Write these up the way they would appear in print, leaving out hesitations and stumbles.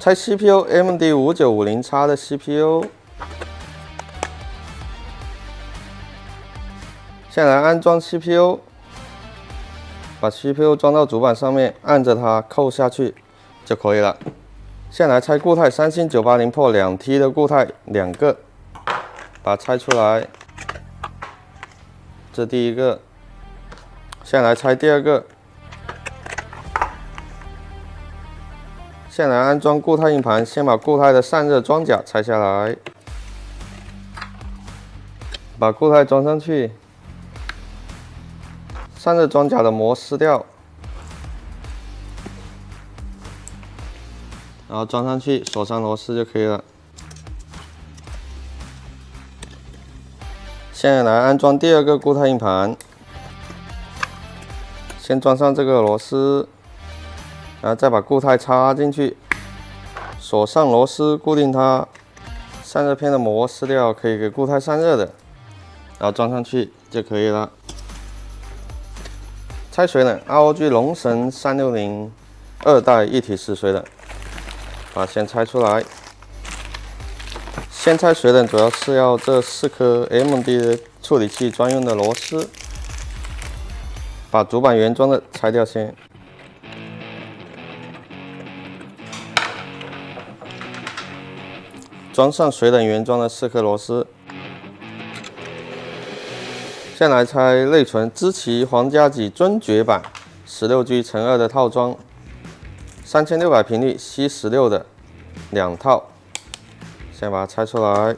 拆 CPU AMD5950X 的 CPU。先来安装 CPU， 把 CPU 装到主板上面，按着它扣下去就可以了。先来拆固态，三星980 Pro 2T 的固态2个，把它拆出来。这第一个，先来拆第二个。先来安装固态硬盘，先把固态的散热装甲拆下来，把固态装上去。散热装甲的膜撕掉，然后装上去，锁上螺丝就可以了。现在来安装第二个固态硬盘，先装上这个螺丝，然后再把固态插进去，锁上螺丝固定它。散热片的膜撕掉，可以给固态散热的，然后装上去就可以了。拆水冷 ROG 龙神360 2代一体式水冷，把它先拆出来。先拆水冷主要是要这4颗 AMD 的处理器专用的螺丝，把主板原装的拆掉先。装上水冷原装的4颗螺丝。先来拆内存，知奇皇家级尊爵版 16G×2 的套装，3600频率 C16 的2套，先把它拆出来。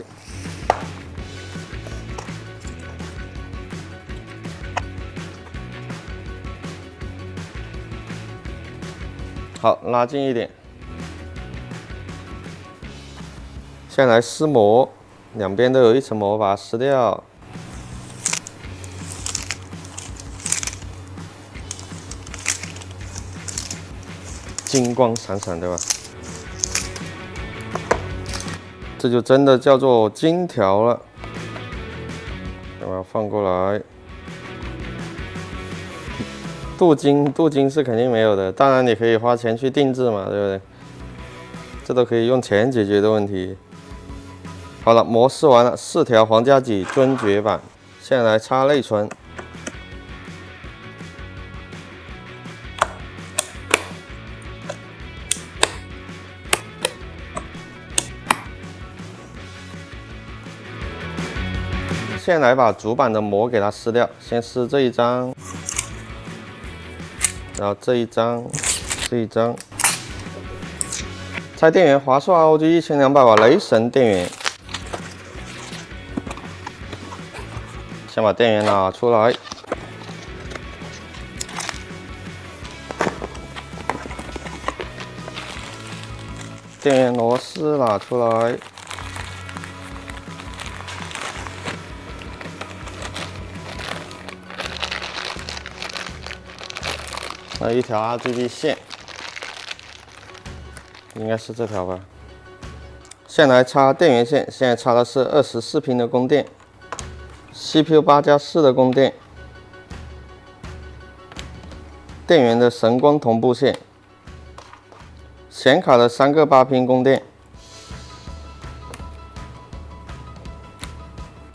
好，拉近一点。先来撕膜，两边都有一层膜，把它撕掉。金光闪闪，对吧？这就真的叫做金条了。把它放过来。镀金是肯定没有的，当然你可以花钱去定制嘛，对不对？这都可以用钱解决的问题。好了，膜撕完了，4条皇家级尊爵版。现在来插内存。先来把主板的膜给它撕掉，先撕这一张，然后这一张，这一张。拆电源，华硕 ROG 1200瓦雷神电源。先把电源拿出来，电源螺丝拿出来。还有一条 RGB 线，应该是这条吧。先来插电源线，现在插的是24拼的供电 ，CPU 8+4的供电，电源的神光同步线，显卡的3个8拼供电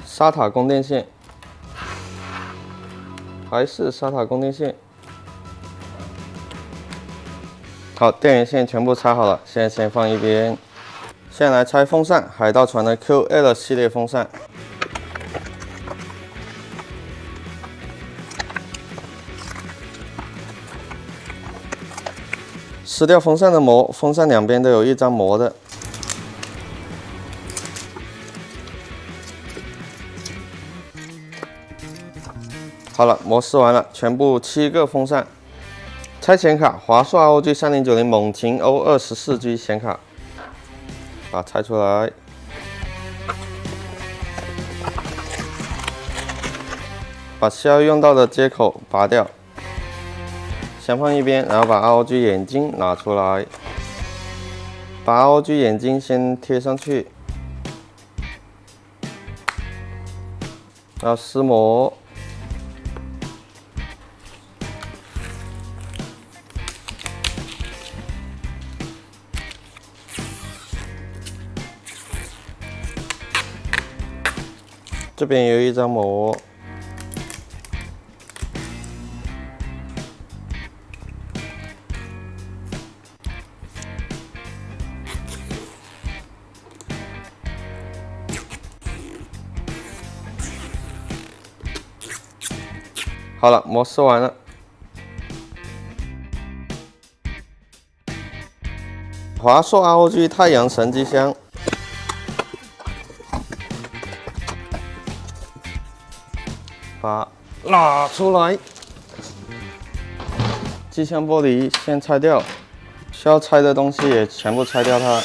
，SATA 供电线，还是SATA 供电线。好，电源线全部插好了，现在先放一边。先来拆风扇，海盗船的 QL 系列风扇。撕掉风扇的膜，风扇两边都有一张膜的。好了，膜撕完了，全部7个风扇。拆显卡，华硕 ROG 3090猛禽 O24G 显卡，把它拆出来。把需要用到的接口拔掉，先放一边，然后把 ROG 眼睛拿出来，把 ROG 眼睛先贴上去，然后撕膜。这边有一张膜。好了，膜撕完了。华硕 ROG 太阳神机箱，把它拿出来。机箱玻璃先拆掉，需要拆的东西也全部拆掉它。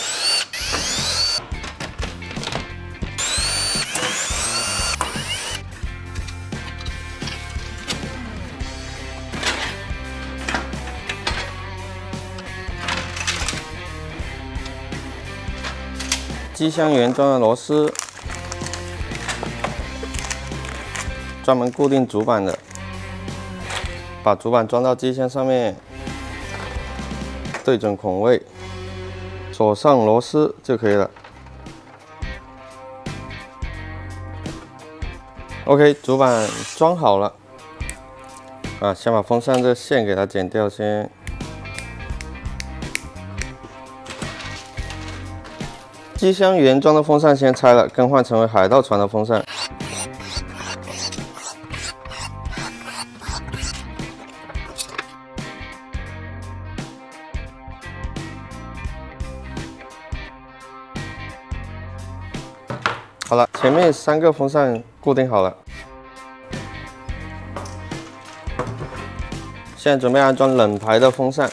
机箱原装的螺丝，专门固定主板的。把主板装到机箱上面，对准孔位，锁上螺丝就可以了。OK， 主板装好了。先把风扇这线给它剪掉先。机箱原装的风扇先拆了，更换成为海盗船的风扇。好了，前面3个风扇固定好了，现在准备安装冷排的风扇。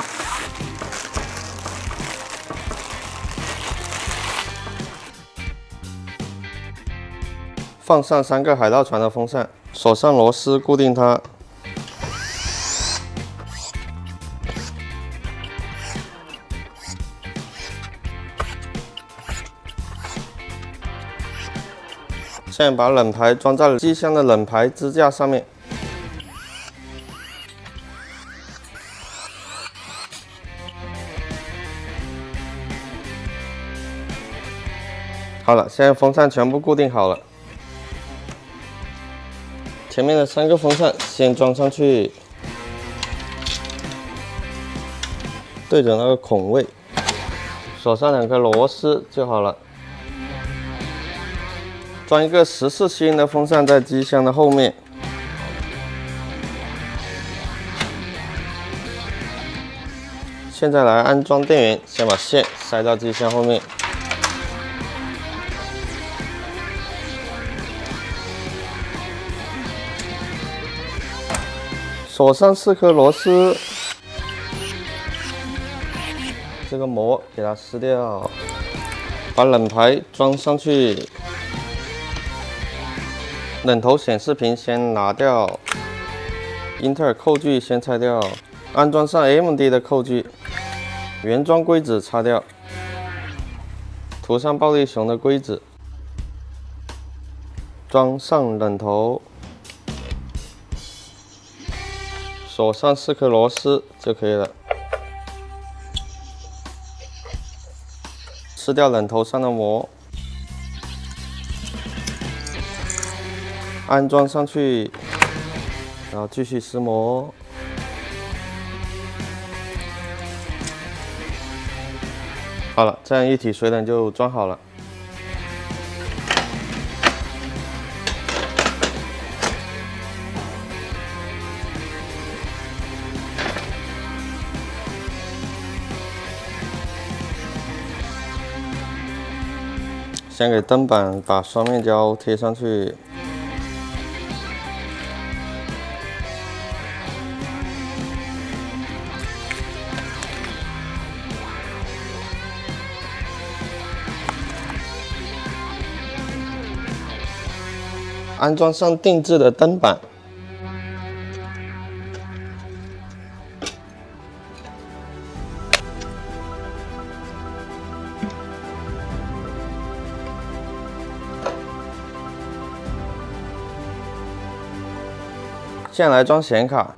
放上3个海盗船的风扇，锁上螺丝固定它。现在把冷排装在机箱的冷排支架上面。好了，现在风扇全部固定好了。前面的3个风扇先装上去，对准那个孔位，锁上2个螺丝就好了。装一个14芯的风扇在机箱的后面。现在来安装电源，先把线塞到机箱后面。锁上4颗螺丝，这个膜给它撕掉，把冷排装上去，冷头显示屏先拿掉，英特尔扣具先拆掉，安装上 AMD 的扣具，原装硅脂擦掉，涂上暴力熊的硅脂，装上冷头。锁上4颗螺丝就可以了。撕掉冷头上的膜，安装上去，然后继续撕膜。好了，这样一体水冷就装好了。先给灯板把双面胶贴上去，安装上定制的灯板。现在来装显卡，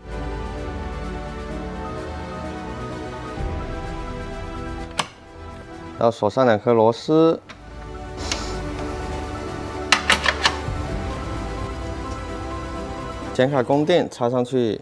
然后锁上2颗螺丝，显卡供电插上去，